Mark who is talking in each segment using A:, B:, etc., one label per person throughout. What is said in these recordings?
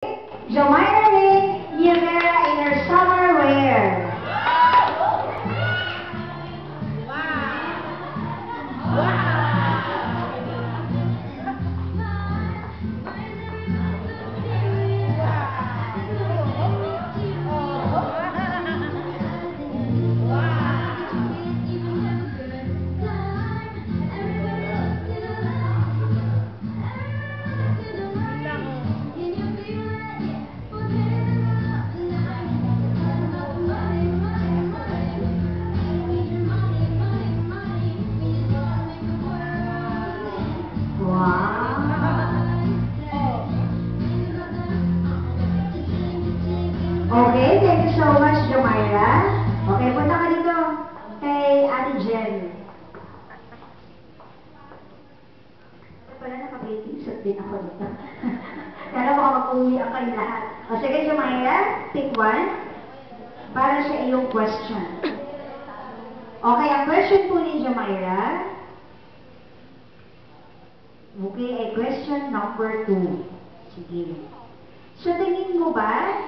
A: Jomaira Ray Niagara in her summer wear. Okay, thank you so much, Jomaira. Okay, punta ka dito kay Ate Jen. Pala naka-baking suit din ako dito. Kaya baka mag-uwi ang kayo lahat. O sige, Jomaira, pick one para sa iyong question. Okay, ang question po ni Jomaira. Okay, ay question number 2. Sige. So, tingin mo ba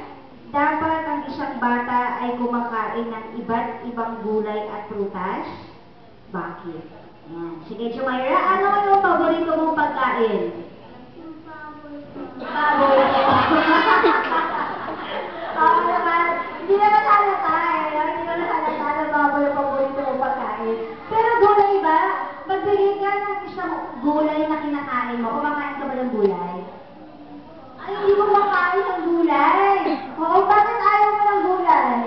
A: dapat ang isang bata ay kumakain ng iba't ibang gulay at prutas? Bakit? Yan. Sige, Jomaira, ano yung paborito mong pagkain? Baboy. Hindi naman halata eh. Hindi naman halata na baboy yung paborito mong pagkain. Pero gulay ba? Magbigay ka ng isang gulay na kinakain mo. Kumakain ka ba ng gulay? Ay, hindi mo makain ng gulay. Oo, bakit ayaw mo ng gulay?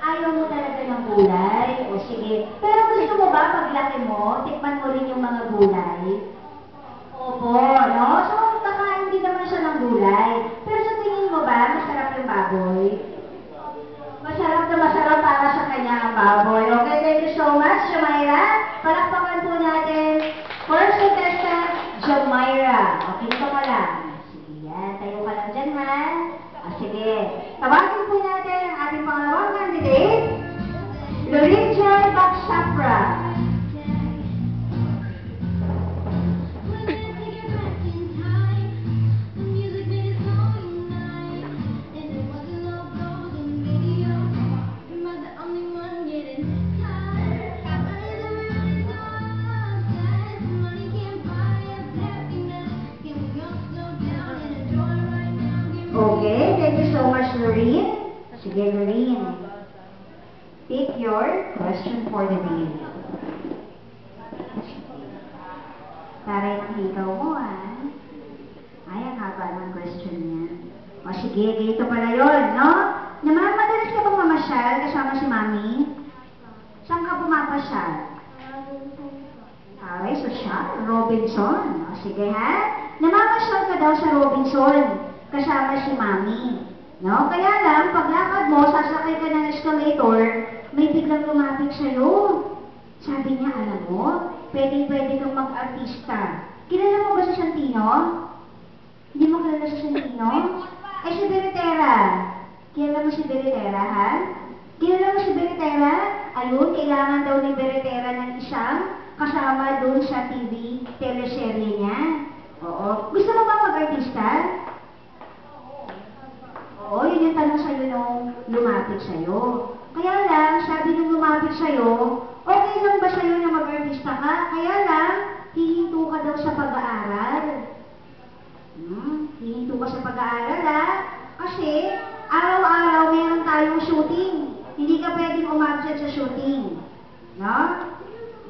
A: Ayaw mo talaga ng gulay? O sige. Pero gusto mo ba paglaki mo, tikman mo rin yung mga gulay? Opo, no? So, kakain din naman siya ng gulay. Pero sa tingin mo ba, masarap yung baboy? Masarap na masarap para sa kanya ang baboy. Okay, thank you so much, Jomaira. Palakpakan po natin. First contestant, Jomaira. Okay, ito ka lang. Sige, yan. Tayo ka lang dyan, ha? Sige. Tawagin po natin ang ating pangalawang candidate, Lorraine Joy Baksapra. Okay, thank you so much, Lorraine. Sige, Lorraine. Pick your question for the day. Taray ng hikaw mo, Ay, ang haba ng question niya. O sige, ganito pala yun, no? Naman, madalas ka bang mamasyal kasama si Mami? Saan ka pumapasyal? Taray, sosyal. Robinson. O sige, ha? Namamasyal ka daw sa Robinson kasama si Mami. No? Kaya lang, paglakad mo, sasakay ka ng escalator, may biglang lumapit sa'yo. Sabi niya, alam mo, pwede kang mag-artista. Kilala mo ba si Santino? Hindi mo kilala si Santino? Eh, si Beretera. Kilala mo si Beretera, ha? Kilala mo si Beretera? Ayun, kailangan daw ni Beretera ng isang kasama doon sa TV teleserye niya. Oo. Gusto mo ba mag-artista? Oo, yun yung tanong sa'yo nung lumapit sa'yo. Kaya lang, sabi nung lumapit sa'yo, okay lang ba sa'yo na mag-artista ka? Kaya lang, hihinto ka daw sa pag-aaral. Hihinto ka sa pag-aaral, ha? Kasi, araw-araw meron tayong shooting. Hindi ka pwedeng umabsent sa shooting. No?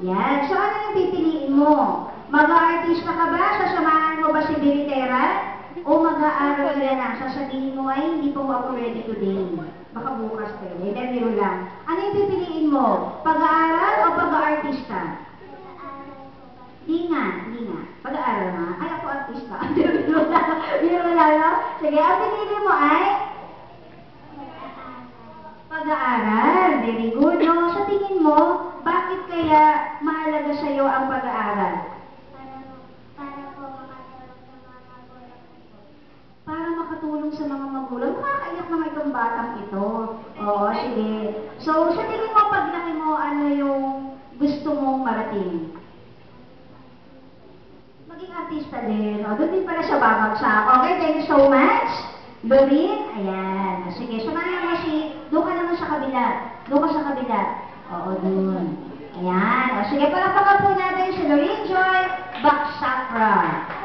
A: Yan. So, ano yung pipiliin mo? Mag-artista ka ba? Sasamahan mo ba si Beretera? O mag-aaral ka na, sasabihin mo ay hindi po ako ready today. Baka bukas pwede, biro lang. Ano yung pipiliin mo? Pag-aaral o pag-aartista? Di nga. Pag-aaral na. Ay, ako artista. Biro lang, no? Sige, ang pinili mo ay? Pag-aaral. Very good, no? Sa tingin mo, bakit kaya mahalaga sa'yo ang pag-aaral? Para makatulong sa mga magulang. Nakakaiyak naman itong batang ito. Oo, sige. So, sa tingin mo, paglaki mo, ano yung gusto mong marating? Maging artista din. O, doon din pala siya babagsak. Okay, thank you so much. Lorraine, ayan. Sige, samahan mo doon ka naman sa kabila. Doon ka sa kabila. Oo, doon. Ayan. O, sige, palakpakan po natin si Lorraine Joy Baksakra.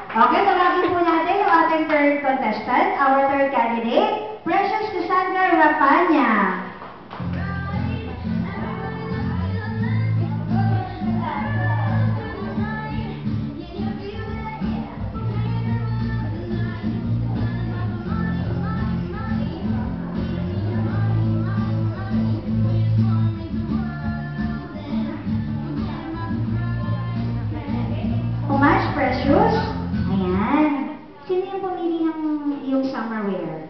A: Okay, tawagin po natin yung ating third contestant, our third candidate, Precious Cassandra Rapanya. Pumash, Precious. Ayan. Sino yung pumili ng yung summer wear?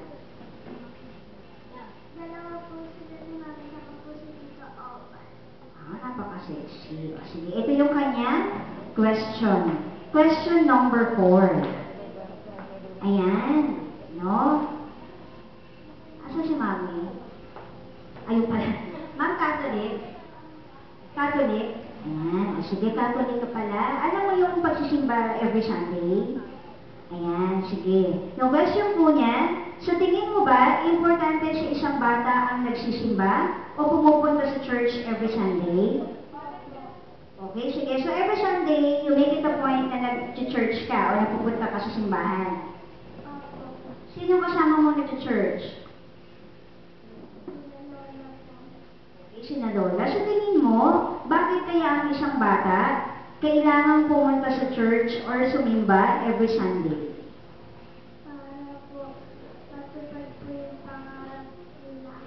B: Dalawa po sila ni Mami, saka po si Tito Owen.
A: Napaka-sexy. O, sige, ito yung kanyang question. Question number 4. Ayan. No? Asa si Mami? Ayun pala. Ma'am, Catholic? Catholic? Ayan. O, sige, Catholic ka pala. Alam mo yung pagsisimba every Sunday? Ayan, sige. Yung question po niya, sa tingin mo ba, importante sa isang bata ang nagsisimba o pumupunta sa church every Sunday? Okay, sige. So every Sunday, you make it a point na nag-church ka o napupunta ka sa simbahan.
B: Opo.
A: Sino kasama mo nag-church?
B: Sila Lola po.
A: Okay, sina Lola. Sa tingin mo, bakit kaya ang isang bata kailangan pumunta sa church or sumimba every Sunday?
B: Para po matupad po yung pangarap nila.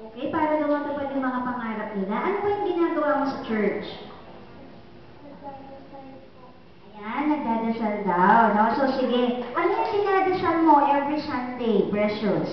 A: Okay, para daw matupad yung mga pangarap nila. Ano ba yung ginagawa mo sa church?
B: Nagdadasal po.
A: Ayan, nagdadasal daw. No? So, sige. Ano yung sinadasal mo every Sunday, Precious?